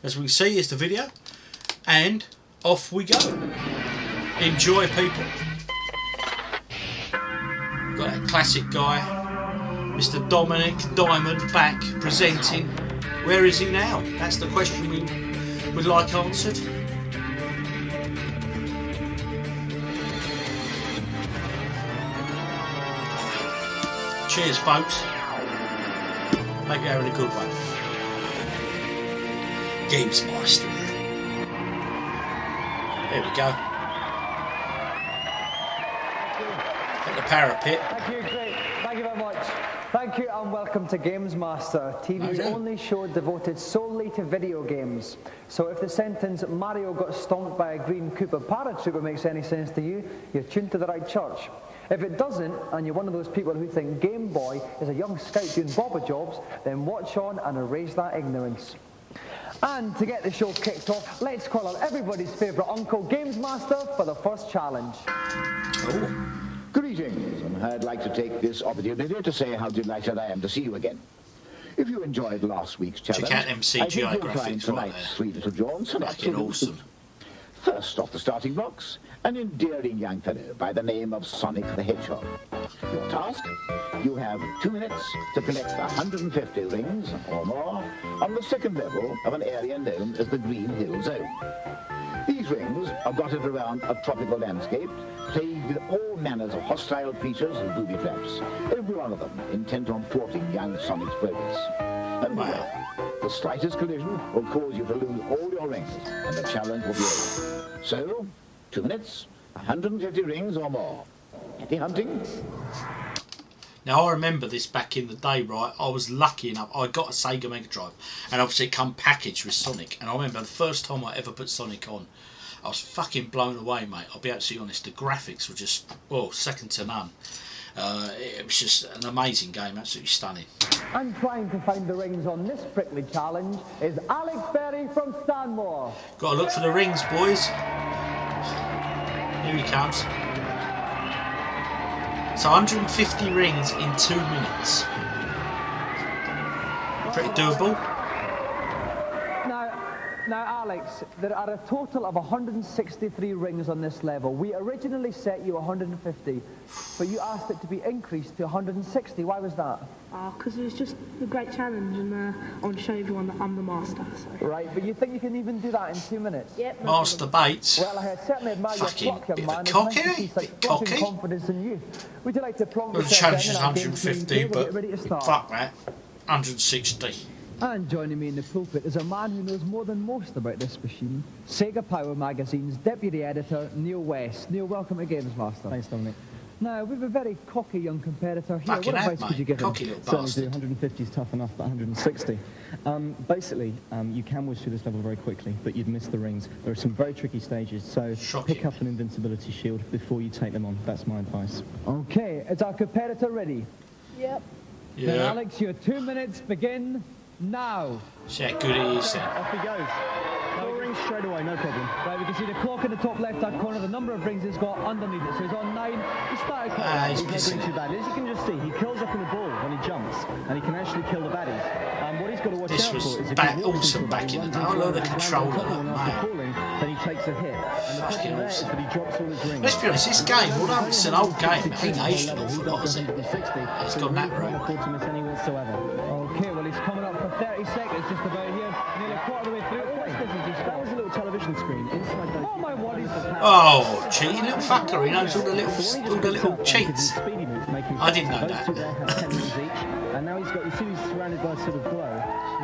as we see, is the video, and off we go. Enjoy, people. Got that classic guy, Mr. Dominic Diamond, back presenting. Where is he now? That's the question we would like answered. Cheers, folks. Hope you're having a good one. GamesMaster. There we go. At the parapet. Thank you, great. Thank you very much. Thank you and welcome to GamesMaster, TV's only show devoted solely to video games. So if the sentence Mario got stomped by a green Koopa paratrooper makes any sense to you, you're tuned to the right church. If it doesn't, and you're one of those people who think Game Boy is a young scout doing bobber jobs, then watch on and erase that ignorance. And to get the show kicked off, let's call on everybody's favourite uncle, GamesMaster, for the first challenge. Oh. Greetings, and I'd like to take this opportunity to say how delighted I am to see you again. If you enjoyed last week's challenge, check out them CGI I think you'll find graphics tonight's right there. three little jaunts an Fucking absolute awesome. treat. First off the starting blocks, an endearing young fellow by the name of Sonic the Hedgehog. Your task? You have 2 minutes to collect 150 rings or more on the second level of an area known as the Green Hill Zone. These rings are dotted around a tropical landscape plagued with all manners of hostile creatures and booby traps, every one of them intent on thwarting young Sonic's progress. And beware, the slightest collision will cause you to lose all your rings, and the challenge will be over. So, 2 minutes, 150 rings or more. Happy hunting? Now I remember this back in the day, right? I was lucky enough, I got a Sega Mega Drive, and obviously it come packaged with Sonic, and I remember the first time I ever put Sonic on, I was fucking blown away, mate. I'll be absolutely honest, the graphics were just, second to none. It was just an amazing game, absolutely stunning. And trying to find the rings on this prickly challenge is Alex Berry from Stanmore. Got to look for the rings, boys. Here he comes. So 150 rings in 2 minutes. Pretty doable. Now, Alex, there are a total of 163 rings on this level. We originally set you 150, but you asked it to be increased to 160. Why was that? Because it was just a great challenge, and I want to show everyone that I'm the master. So. Right, but you think you can even do that in 2 minutes? Yep. Master Bates. Well, I certainly admire your Fucking pluck, young bit man. of It's cocky, nice to see such flushing cocky. confidence in you. Would you like to plonk Well, the yourself challenge in is our game screen 150, table and but get ready to start? fuck that. 160. And joining me in the pulpit is a man who knows more than most about this machine. Sega Power Magazine's deputy editor, Neil West. Neil, welcome to GamesMaster. Thanks, Dominic. Now, we have a very cocky young competitor here. Fucking What hell, advice could you mate. give him? Cocky little Certainly bastard. 150 is tough enough, but 160. Basically, you can whiz through this level very quickly, but you'd miss the rings. There are some very tricky stages, so Shocking. pick up an invincibility shield before you take them on. That's my advice. Okay, is our competitor ready? Yep. Then, Yeah. Alex, your 2 minutes begin now. See how good he is then. Off he goes. 4 rings straight away, no problem. Right, we can see the clock in the top left-hand corner, the number of rings he's got underneath it. So he's on 9. He started He's He's not missing doing it. too bad. As you can just see, he curls up in the ball when he jumps, and he can actually kill the baddies. What he's got to watch This out was for is if back- he walks awesome into a back battle, in the runs day. into I love one the and lands control on of top, that, and after mate. falling, then he takes a hit. And the Fucking problem there is awesome. that he drops all his rings. Let's be honest, this game, although it's an old game, it ain't aged an awful lot, has it? It's gone that route. To miss any whatsoever. Okay, well, he's coming up for 30 seconds, just about here. Nearly a quarter of the way through. What's this? That was a little television screen inside those. Oh, my word, he's Oh, cheating little fucker. He knows all the little cheats. I didn't know that. And now he's got, you see he's surrounded by sort of glow.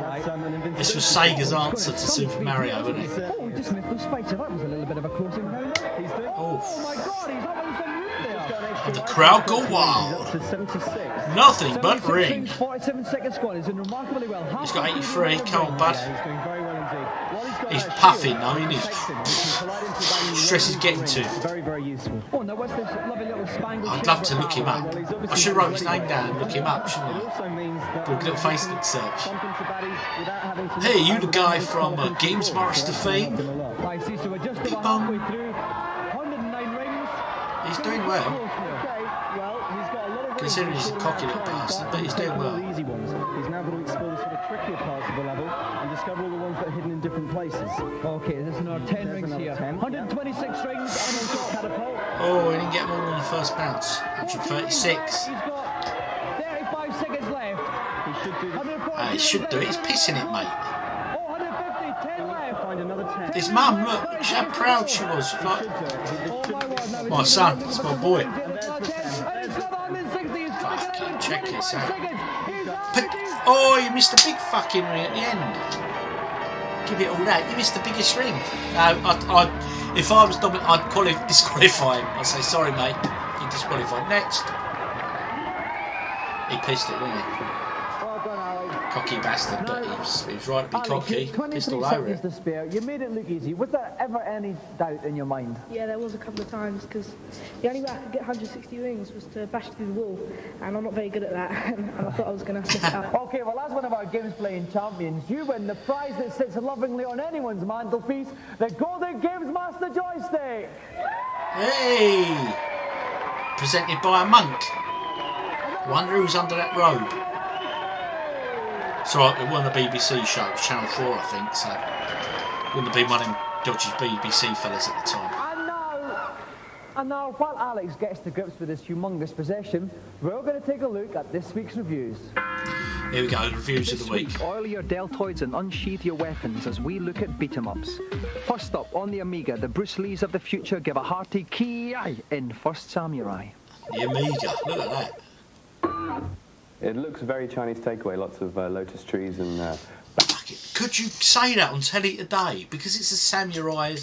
That's, an invincibility. This was Sega's answer to Super Mario, wasn't it? Oh, just missed the spikes. That was a little bit of a close encounter. He's doing. Oh, my God, he's up on some roof there. The crowd go wild. Up to 76. Nothing but 76 ring. rings, 47 seconds gone. He's doing remarkably well. He's got 83. Come on, bud. Yeah, he's doing very well indeed. While he's got He's that puffing shield, now, isn't he? protects him. He can collide into that Stress is ring. getting to. Very, very useful. Oh, now what's this lovely little spangled I'd love to look him up. I should write his name down and look him up, shouldn't It I? also means that Do a little Facebook search. bump into baddies without having to Hey, you the guy from GamesMaster fame? I see, so we're just Bing about bong. halfway through. 109 rings. He's doing well. Okay, well, he's got a lot of considering he's a cocky little bastard, but he's doing well. The easy ones. He's now going to explore the sort of trickier parts of the level and discover all the ones that are hidden in different places. Okay, there's another 10 rings here. 10. 126 rings and a catapult. Oh, he didn't get more on the first bounce. 136. He's got 35 seconds left. He should do this. He should do it. He's pissing it, mate. Oh, 150, 10 left. Find another 10. His mum, look, how proud she was. Like, Oh my word, now my son, it's my boy. Fucking check this out. Oh, you missed a big fucking ring at the end. Give it all that. You missed the biggest ring. No, if I was Dominic, I'd disqualify him. I'd say, sorry, mate, you're disqualified. Next. He pissed it, didn't he? Well done, Alex. Cocky bastard, but he was right to be cocky. Pissed all over it. To spare. You made it look easy. Was there ever any doubt in your mind? Yeah, there was a couple of times because the only way I could get 160 rings was to bash through the wall, and I'm not very good at that, and I thought I was going to slip it up. Okay, well, as one of our games playing champions, you win the prize that sits lovingly on anyone's mantelpiece, the Golden GamesMaster joystick. Hey! Presented by a monk. Wonder who's under that robe. It's alright, it wasn't a BBC show, Channel 4 I think, so wouldn't have been one of them dodgy BBC fellas at the time. And now, while Alex gets to grips with his humongous possession, we're going to take a look at this week's reviews. Here we go, the reviews of the week. Oil your deltoids and unsheath your weapons as we look at beat-em-ups. First up, on the Amiga, the Bruce Lees of the future give a hearty ki in First Samurai. The Amiga, look at that. It looks very Chinese takeaway, lots of lotus trees and... Fuck it. Could you say that on telly today? Because it's a samurai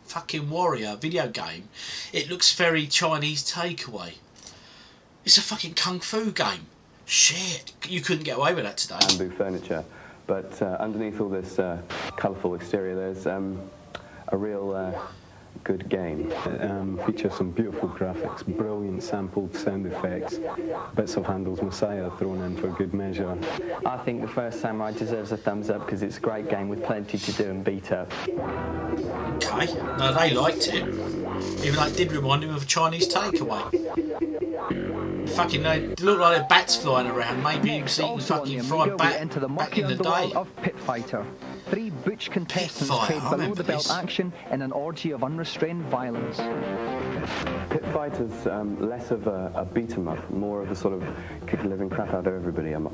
fucking warrior video game, it looks very Chinese takeaway. It's a fucking kung fu game. Shit, you couldn't get away with that today. Bamboo furniture, but underneath all this colourful exterior, there's a real good game. It features some beautiful graphics, brilliant sampled sound effects, bits of Handel's Messiah thrown in for good measure. I think the First Samurai deserves a thumbs up because it's a great game with plenty to do and beat up. Okay, no, they liked it. Even though it did remind them of a Chinese takeaway. Fucking, they look like they're bats flying around. Maybe he was eating fucking fried bat back in the day. Of Pit Fighter. 3 butch contestants trade below the belt action in an orgy of unrestrained violence. Pit Fighter's less of a beat-em-up, more of a sort of kick the living crap out of everybody up.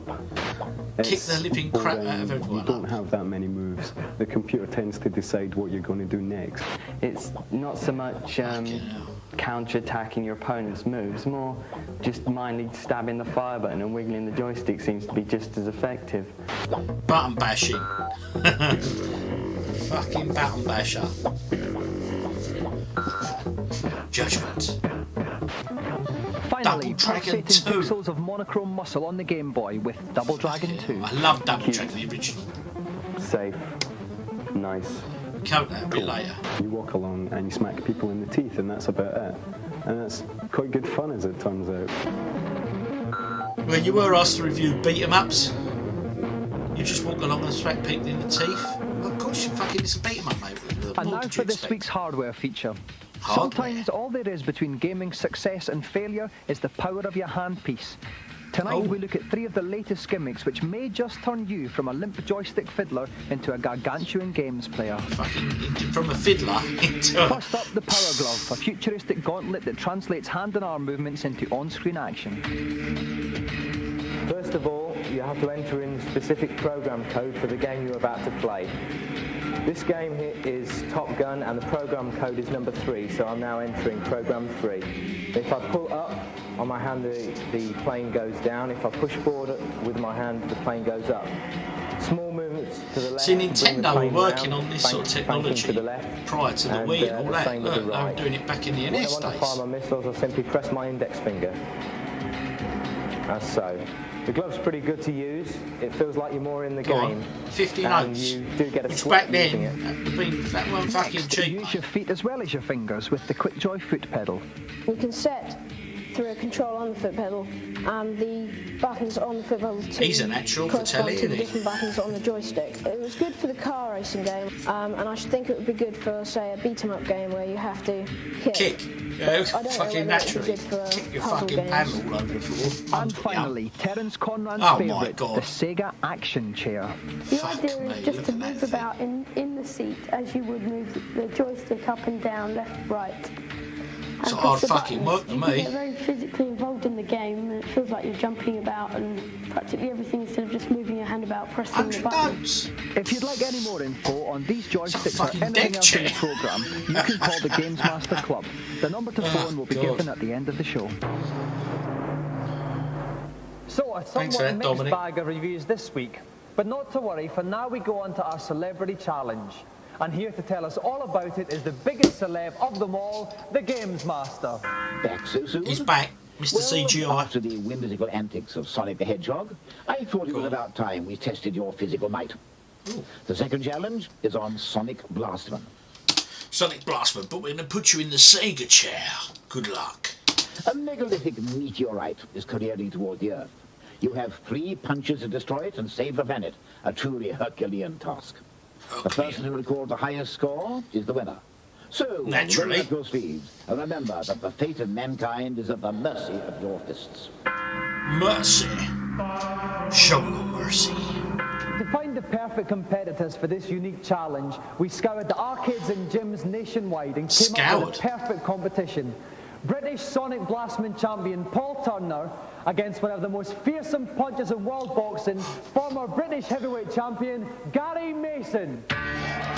Kick the living crap out of everyone. You don't have that many moves. The computer tends to decide what you're going to do next. It's not so much counter-attacking your opponent's moves, more just mindly stabbing the fire button and wiggling the joystick seems to be just as effective. Button bashing. Fucking button basher. Judgment. Finally, Dragon 2. pixels of monochrome muscle on the Game Boy with Double Dragon 2. I love Double Dragon, the original. Safe, nice. Count that a bit later. You walk along and you smack people in the teeth, and that's about it. And that's quite good fun, as it turns out. Well, you were asked to review beat-em-ups. You just walk along and smack people in the teeth. Well, of course, you fucking, it's a beat-em-up, mate. And now for this week's hardware feature. Sometimes all there is between gaming success and failure is the power of your handpiece. Tonight we look at 3 of the latest gimmicks which may just turn you from a limp joystick fiddler into a gargantuan games player. From a fiddler into a... First up, the Power Glove, a futuristic gauntlet that translates hand and arm movements into on-screen action. First of all, you have to enter in specific program code for the game you're about to play. This game here is Top Gun and the program code is number 3, so I'm now entering program 3. If I pull up on my hand, the plane goes down. If I push forward with my hand, the plane goes up. Small movements to the left. See, Nintendo were working on this sort of technology prior to the Wii and all that. Look, they were doing it back in the NES days. When I want to fire my missiles, I simply press my index finger. As so. The glove's pretty good to use. It feels like you're more in the game. 50 and notes. You do get a Which sweat back then, that weren't fucking cheap. Use your feet as well as your fingers with the QuickJoy foot pedal. You can set through a control on the foot pedal and the buttons on the foot pedal to He's a natural for telly, correspond to the isn't he? different buttons on the joystick. It was good for the car racing game, and I should think it would be good for, say, a beat-em-up game where you have to kick. Yeah, I don't fucking know naturally. Kick Your puzzle fucking games. panel all over the floor. And finally, Terence Conrad's Oh my favourite, God. the Sega Action Chair. The Fuck idea me, is just look to at that move thing. about in the seat as you would move the joystick up and down, left, right. It's a And hard press the fucking buttons. work to You can me. get very physically involved in the game, and it feels like you're jumping about and practically everything instead of just moving your hand about pressing the 100 buttons. notes. If you'd like any more info on these joysticks or fucking anything deck else in the chair. programme, you can call the GamesMaster Club. The number to phone will be God. given at the end of the show. So, a Thanks for somewhat that, mixed Dominic. bag of reviews this week. But not to worry, for now we go on to our celebrity challenge. And here to tell us all about it is the biggest celeb of them all, the GamesMaster. Back so soon? He's back, Mr. CGI. After the whimsical antics of Sonic the Hedgehog, I thought it was about time we tested your physical might. The second challenge is on Sonic Blastman. Sonic Blastman, but we're going to put you in the Sega chair. Good luck. A megalithic meteorite is careering toward the Earth. You have 3 punches to destroy it and save the planet, a truly Herculean task. The person who records the highest score is the winner. So, Naturally. roll up your sleeves and remember that the fate of mankind is at the mercy of your fists. Mercy. Show no mercy. To find the perfect competitors for this unique challenge, we scoured the arcades and gyms nationwide and came up with a perfect competition. British Sonic Blastman champion Paul Turner against one of the most fearsome punches in world boxing, former British heavyweight champion Gary Mason.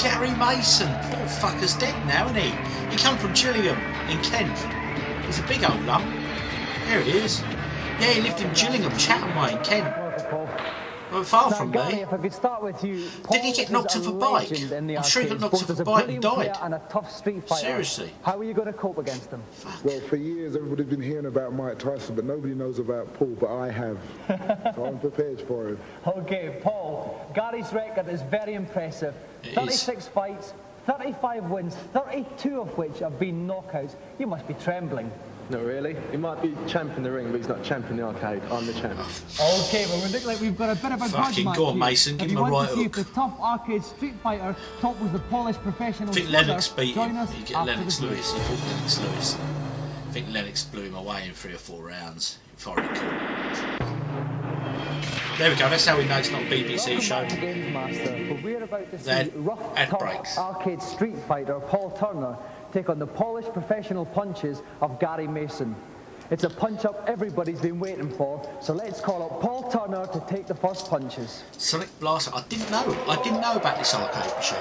Gary Mason. Poor fucker's dead now, isn't he? He come from Gillingham in Kent. He's a big old lump. There he is. Yeah, he lived in Gillingham, Chatham Way in Kent. Well, far Now, from Gary, me. if I could start with you, Didn't he get knocked off a bike? I'm sure he got knocked off a bike and died. And a tough street fighter. Seriously. How are you going to cope against him? Well, for years everybody's been hearing about Mike Tyson, but nobody knows about Paul, but I have. So I'm prepared for him. Okay, Paul, Gary's record is very impressive. It 36 fights, 35 wins, 32 of which have been knockouts. You must be trembling. Not really. He might be champ in the ring, but he's not champ in the arcade. I'm the champ. Okay, well, we look like we've got a bit of a Fucking grudge match go on, here. Mason, give If him you a want right to see hook. if the tough arcade street fighter top was the polished professional I think slugger, Lennox beat join him. us He get after Lennox the break. Lewis. He fought Lennox Lewis. I think Lennox blew him away in 3 or 4 rounds. If I recall. There we go. That's how we know it's not a BBC show. Welcome back to GamesMaster, but we're about to They see had rough, ad tough breaks. arcade street fighter Paul Turner take on the polished professional punches of Gary Mason. It's a punch-up everybody's been waiting for, so let's call up Paul Turner to take the first punches. Sonic Blaster. I didn't know about this arcade machine.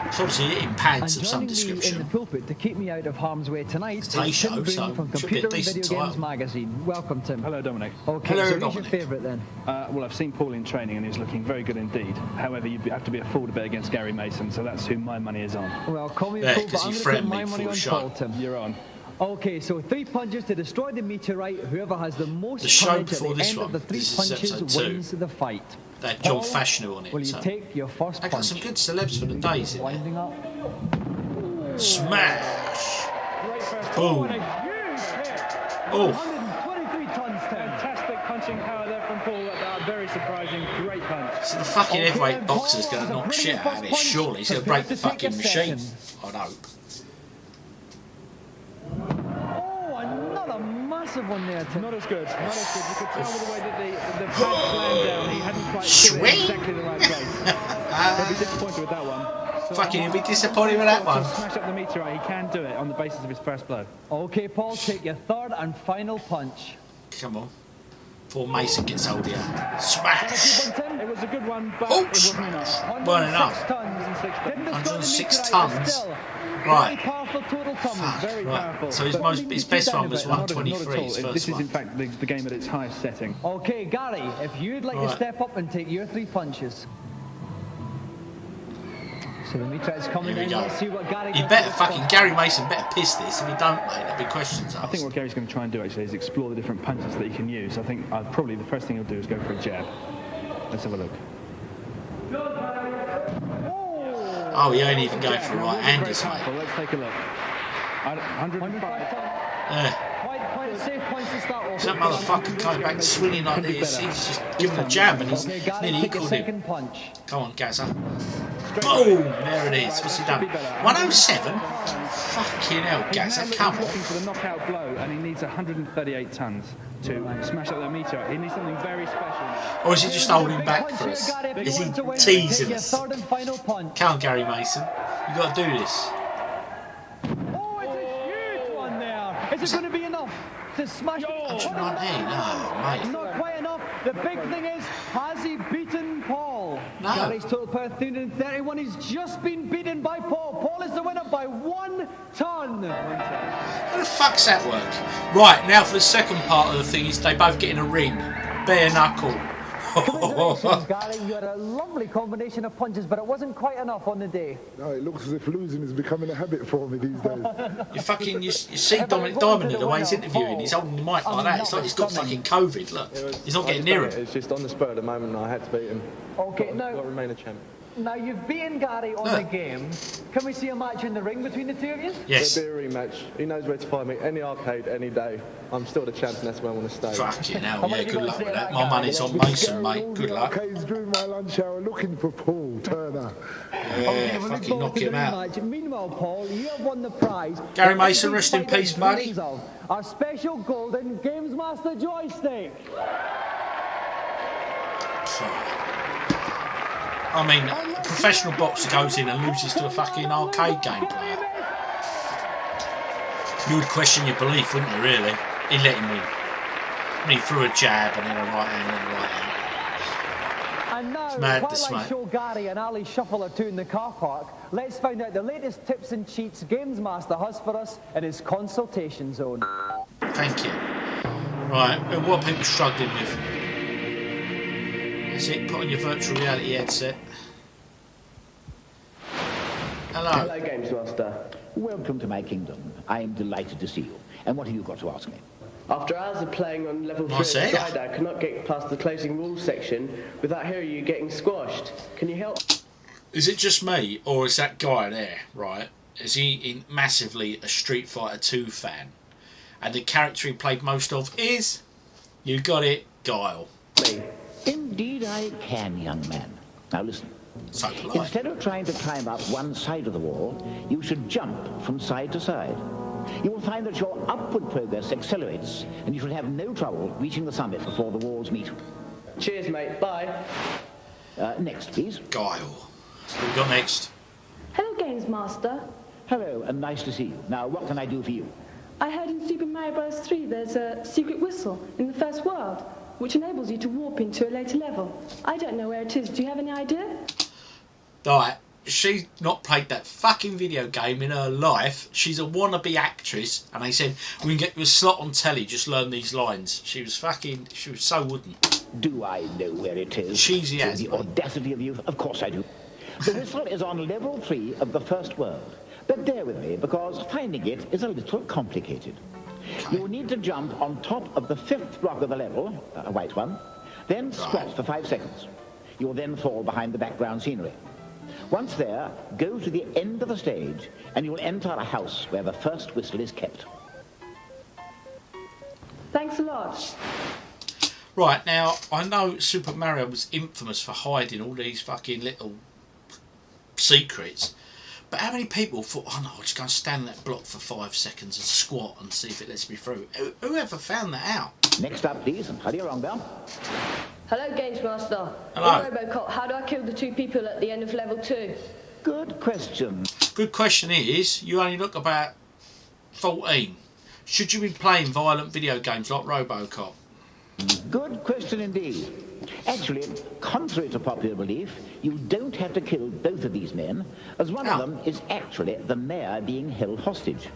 It's obviously in pants of some And joining me in the description. pulpit to keep me out of harm's way tonight It's is a Tim show, Boone so from should be a Computer and decent Video Games title. Magazine. Welcome, Tim. Hello, Dominic. Okay, Hello, so who's Dominic. your favourite then? Well, I've seen Paul in training and he's looking very good indeed. However, you have to be a fool to bet against Gary Mason, so that's who my money is on. Well, call me Yeah, a fool, 'cause but he I'm going to threatened put me my money before on the show. Paul, Tim. You're on. Okay, so 3 punches to destroy the meteorite. Whoever has the most The show courage at before the this end one. of the 3 This is punches episode 2. wins the fight. They had John Paul, Fashanu on it. Will you so. take your first They punch? got some good celebs for the days in there. Winding up. Smash! Great first. Boom. And a huge hit. Oh, 123 tons, Tim. Fantastic punching power there from Paul. Very surprising. Great punch. so the fucking Okay, heavyweight then, boxer's Paul going to has a knock shit brilliant out of it, first punch. surely. He's going to break the Prepare to take fucking your machine. second. I'd hope. Oh, another massive one there, Tim. Not as good. Not as good. You could tell with the way that the pads land down. He hadn't quite put it in Swing. exactly the right place. He'll be disappointed with that one. So Fucking, he'll be disappointed with that one. To smash up the meteorite, he can do it on the basis of his first blow. Okay, Paul, take your third and final punch. Come on. Before Mason gets hold here. Smash! It was a good one, but Oh, it wasn't enough. Weren't enough. 106 106 tons. Didn't destroy the meteorite, tons. but still, Right. Very powerful total tumble. Very Right. powerful. So his, But most, his best one was Not at 123, his all. first This is one. in fact the game at its highest setting. Okay, Gary, if you'd like to Right. step up and take your 3 punches. So the meteorite's coming Here we in. go. Let's see what Gary He does better with fucking, this Gary Mason better piss this. If he don't, mate, there'll be questions I asked. think what Gary's going to try and do actually is explore the different punches that he can use. I think probably the first thing he'll do is go for a jab. Let's have a look. Oh, he ain't even going for the right-handers, mate. Let's take a look. 105. Yeah. Quite a safe point to start off. That motherfucker coming back swinging like this. He's just giving a jab and he's nearly equalled him. Come on, Gazza. Boom! There it is. What's he done? 107? Fucking hell, Gazza. Come on. He's looking for the knockout blow and he needs 138 tons to smash up that meteor. He needs something very special. Or is he just holding back for us? Is he teasing us? Come on, Gary Mason. You got to do this. Oh, it's a huge one there. Is it going to be enough to smash it? 119? Oh, mate. Not quite enough. The big thing is, has he beaten Paul? No. Gary's total power 331. He's just been beaten by Paul. Paul is the winner by 1 ton. How the fuck's that work? Right, now for the second part of the thing is they both get in a ring. Bare knuckle. Congratulations, Gary. You had a lovely combination of punches, but it wasn't quite enough on the day. No, it looks as if losing is becoming a habit for me these days. You see Dominic Diamond the way he's interviewing, he's holding the mic like that. It's like he's got fucking COVID, look. He's not getting near him. It's just on the spur of the moment I had to beat him. Okay, now... Got to remain a champ. Now, you've beaten Gary on the game. Can we see a match in the ring between the two of you? Yes. There'll be a rematch. He knows where to find me. Any arcade, any day. I'm still the champ and that's where I want to stay. Fucking hell, yeah, good luck with that. My money's on Mason, mate. Good luck. Arcades during my lunch hour looking for Paul Turner. Yeah, fucking knock him out. Meanwhile, Paul, you have won the prize. Gary Mason, rest in peace, buddy. Our special golden GamesMaster joystick. I mean, a professional boxer goes in and loses to a fucking arcade game player. You would question your belief, wouldn't you, really? He let him win. And he threw a jab and then a right hand and a right hand. And now, while I show Gary and Ali Shuffle or two in the car park, let's find out the latest tips and cheats GamesMaster has for us in his consultation zone. Thank you. Right, what are people struggling with? That's it, put on your virtual reality headset. Hello. Hello, GamesMaster. Welcome to my kingdom. I am delighted to see you. And what have you got to ask me? After hours of playing on level 3 of Strider, I could not get past the closing rules section without hearing you getting squashed. Can you help? Is it just me, or is that guy there, right? Is he massively a Street Fighter 2 fan? And the character he played most of is, you got it, Guile. Me. Indeed I can, young man. Now listen. So polite. Instead of trying to climb up one side of the wall, you should jump from side to side. You will find that your upward progress accelerates, and you should have no trouble reaching the summit before the walls meet. Cheers, mate. Bye. Next, please. Guile. What we got next? Hello, GamesMaster. Hello, and nice to see you. Now, what can I do for you? I heard in Super Mario Bros. 3 there's a secret whistle in the first world, which enables you to warp into a later level. I don't know where it is. Do you have any idea? Right, she's not played that fucking video game in her life. She's a wannabe actress, and they said, we can get you a slot on telly, just learn these lines. She was so wooden. Do I know where it is? Cheesy as the audacity of you. Of course I do. The whistle is on level 3 of the first world. But bear with me, because finding it is a little complicated. You will need to jump on top of the 5th block of the level, a white one, then squat for 5 seconds. You will then fall behind the background scenery. Once there, go to the end of the stage, and you will enter a house where the first whistle is kept. Thanks a lot. Right, now, I know Super Mario was infamous for hiding all these fucking little secrets, but how many people thought, oh no, I'll just go and stand in that block for 5 seconds and squat and see if it lets me through? Whoever found that out? Next up, please, and hurry along there. Hello, GamesMaster. Hello. In Robocop, how do I kill the 2 people at the end of level 2? Good question. Good question is, you only look about 14. Should you be playing violent video games like Robocop? Good question indeed. Actually, contrary to popular belief, you don't have to kill both of these men, as one of them is actually the mayor being held hostage.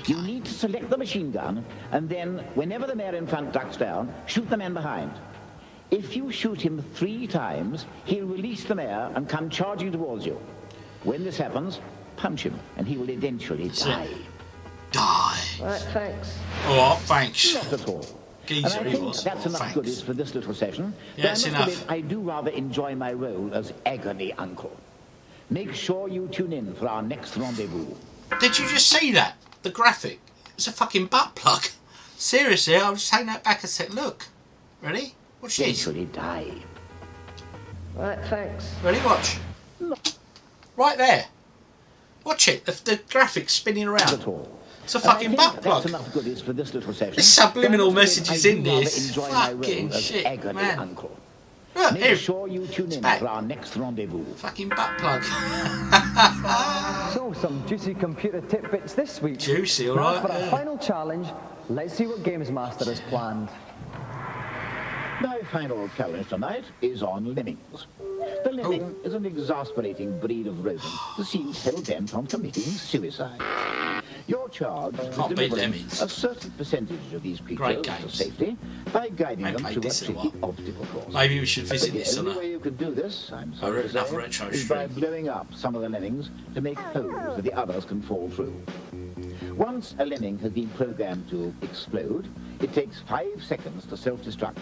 You need to select the machine gun, and then, whenever the mayor in front ducks down, shoot the man behind. If you shoot him 3 times, he'll release the mayor and come charging towards you. When this happens, punch him, and he will eventually die. Die. Right, thanks. All right, thanks. Not at all. Geezer, and I he think was. that's enough Thanks. goodies for this little session. Yeah, it's but I must enough. admit, I do rather enjoy my role as agony uncle. Make sure you tune in for our next rendezvous. Did you just see that? The graphic. It's a fucking butt plug. Seriously, I was just taking that back and said, look. Ready? Watch this. Die. Right, thanks. Ready? Watch. Right there. Watch it. The graphics spinning around. It's a fucking butt plug. That's enough goodies for this little session. There's subliminal messages in this. Fucking shit, man. Uncle. Look, Make here. sure you tune in for our next rendezvous. Fucking butt plug. So, some juicy computer tidbits this week. Juicy, Now alright. for our final challenge, let's see what GamesMaster has planned. My final challenge tonight is on lemmings. The lemming is an exasperating breed of rodent that seems hell-bent on committing suicide. Your charge is delivering a certain percentage of these creatures to safety by guiding them through a tricky obstacle course. Maybe we should visit this on The only way you can do this, I'm sorry to another say, retro is by stream. blowing up some of the lemmings to make holes that the others can fall through. Once a lemming has been programmed to explode, it takes 5 seconds to self-destruct.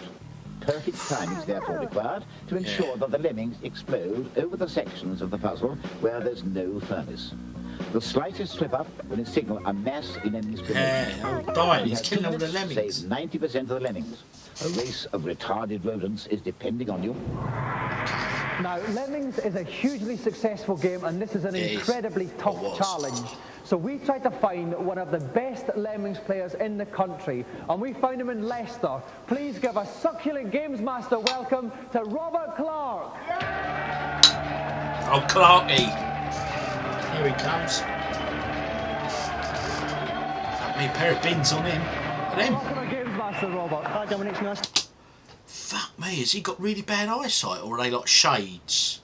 Perfect time is therefore required to ensure that the lemmings explode over the sections of the puzzle where there's no furnace. The slightest slip-up will signal a mass indiscrimination. Dying, he's killing all the lemmings. Save 90% of the lemmings. A race of retarded rodents is depending on you. Now, Lemmings is a hugely successful game, and this is an incredibly tough challenge. So we tried to find one of the best Lemmings players in the country, and we found him in Leicester. Please give a succulent GamesMaster welcome to Robert Clark. Oh, Clarky. Here he comes. Got me a pair of bins on him. Look at him. Welcome to GamesMaster, Robert. Hi, Dominic. Nice. Fuck me, has he got really bad eyesight, or are they like shades?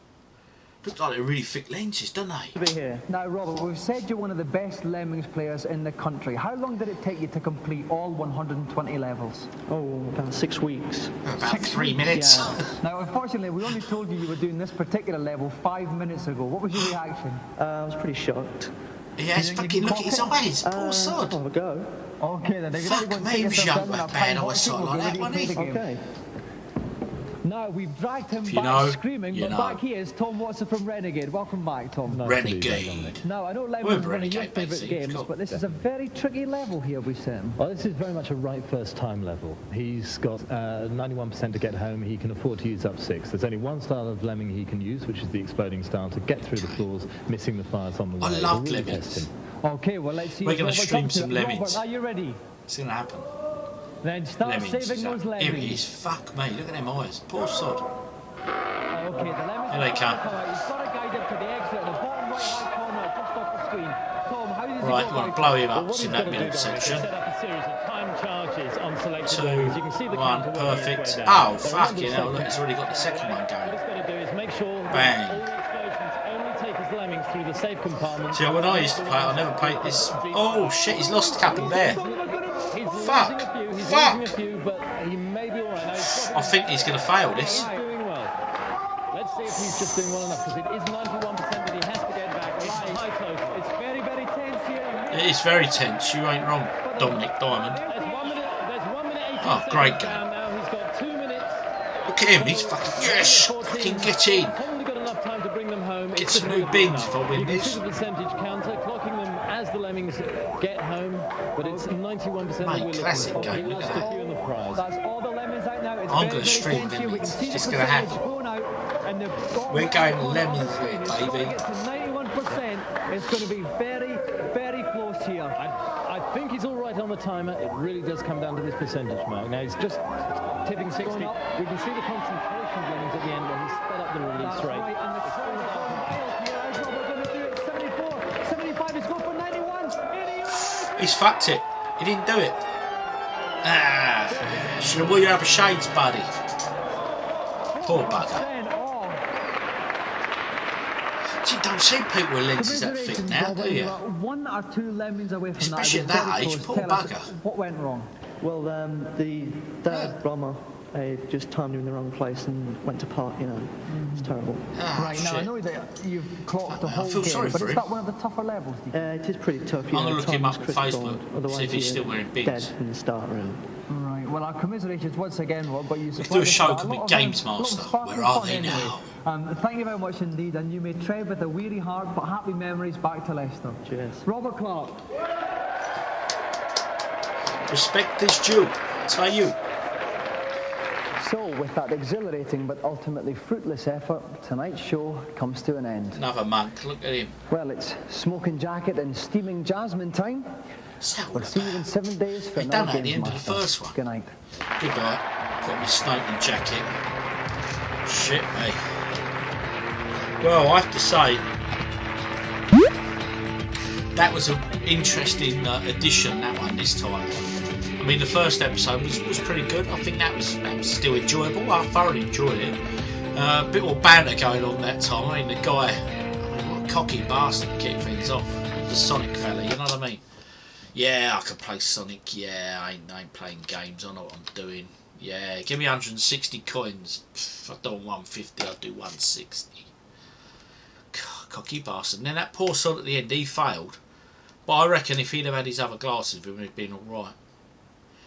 Look like they're really thick lenses, don't they? To be here. Now, Robert, we've said you're one of the best Lemmings players in the country. How long did it take you to complete all 120 levels? Oh, about 6 weeks. About 3 minutes. Yeah. Now, unfortunately, we only told you you were doing this particular level 5 minutes ago. What was your reaction? I was pretty shocked. Yes, fucking look at his eyes. Poor sod. Have a go. Okay, then. Fuck me, he was young with bad eyesight like that, wasn't he? Okay. Now, we've dragged him If you back know, screaming, you but know. back he is, Tom Watson from Renegade. Welcome back, Tom. Renegade. Now, I know Lemmings We're is one of your Renegade, favourite basically. games, but this is a very tricky level here we set him. Well, this is very much a right first time level. He's got 91% to get home. He can afford to use up 6. There's only one style of lemming he can use, which is the exploding style, to get through the floors, missing the fires on the way. I love Really lemmings. test him. Okay, well, let's see. We're going what to we're stream up to. some lemmings. Robert, are you ready? It's going to happen. Then start Lemmings. saving those Here lemmings. he is. Fuck me, look at them eyes. Poor sod. Okay, the lemmings. Here they come. He's got to guide him to the exit at the bottom right-hand corner, just off the screen. Tom, how does he Right, go we want about to blow it? him up in that middle section. Set up a series of time charges on selected 2, lemmings. You can see the 1, counter working its way perfect. down. Oh, But fucking remember hell, look, something. it's already got the second one What going. it's got to do is make sure Bang. that all explosions only take his lemmings through the safe compartment. See, when I used to play, I never played this. Oh shit, he's lost a couple there. He's Fuck. losing a few, he's Fuck. losing a few, but he may be alright. I think he's going to fail this. He's doing well. Let's see if he's just doing well enough, because it is 91%, but he has to get back. It's high close. It's very, very tense here. It is very tense, you ain't wrong, Dominic Diamond. There's 1 minute 18 Oh, great seconds game. down now. He's got 2 minutes. Look at him, he's fucking, yes, fucking get in. Probably got enough time to bring them home. Get It's some just new not bins enough. if I win You can this. see the percentage counter, clocking them as the lemmings get home, but it's 91% that Mate, we're looking classic for. game, He look lost at a that. few in the prize. That's all the lemmings out now. It's I'm very, gonna very stream tense here. We can Lemmings. see It's the just gonna percentage happen. going out, and the We're going Lemmings with it, It's got to baby. get to 91%. It's going to be very, very close here. I think he's all right on the timer. It really does come down to this percentage mark. Now he's just tipping 60. We can see the concentration of lemmings at the end where he sped up the release That's rate. right, and the crowd is on fire here. How's Robert going to do it? 74, 75, he's going for 91. He's fucked it. He didn't do it. Ah, should have worn your other shades, buddy. Poor bugger. You don't see people with lenses that thick now, do you? One or two lemmings away from Especially at that. that age, poor Tell us, bugger. what went wrong? Well, the third bomber just timed him in the wrong place and went to part, you know. It's terrible. Right, now I know that you've clocked the whole feel game, sorry but for is him. that one of the tougher levels? Do you think? It is pretty tough. I'm gonna look him up on Facebook, Otherwise see if he's you're still wearing bins. dead from the start, really. Right, well, our commiserations once again, Rob, but you Let's do a show called GamesMaster. Where are they now? Thank you very much indeed, and you may tread with a weary heart, but happy memories back to Leicester. Cheers. Robert Clark. Respect is due. To you. So, with that exhilarating but ultimately fruitless effort, tonight's show comes to an end. Another monk, look at him. Well, it's smoking jacket and steaming jasmine time. We'll see you in 7 days for another done at the end of the first one. Good night. Goodbye. Got my smoking jacket. Shit, mate. Well, I have to say, that was an interesting addition, that one, this time. I mean, the first episode was pretty good. I think that was still enjoyable. I thoroughly enjoyed it. A bit more banter going on that time. I mean, the guy, what a cocky bastard to kick things off. The Sonic fella, you know what I mean? Yeah, I can play Sonic. Yeah, I ain't playing games. I know what I'm doing. Yeah, give me 160 coins. If I don't want 150, I'll do 160. Cocky bastard. And then that poor son at the end, he failed. But I reckon if he'd have had his other glasses, it would have been alright.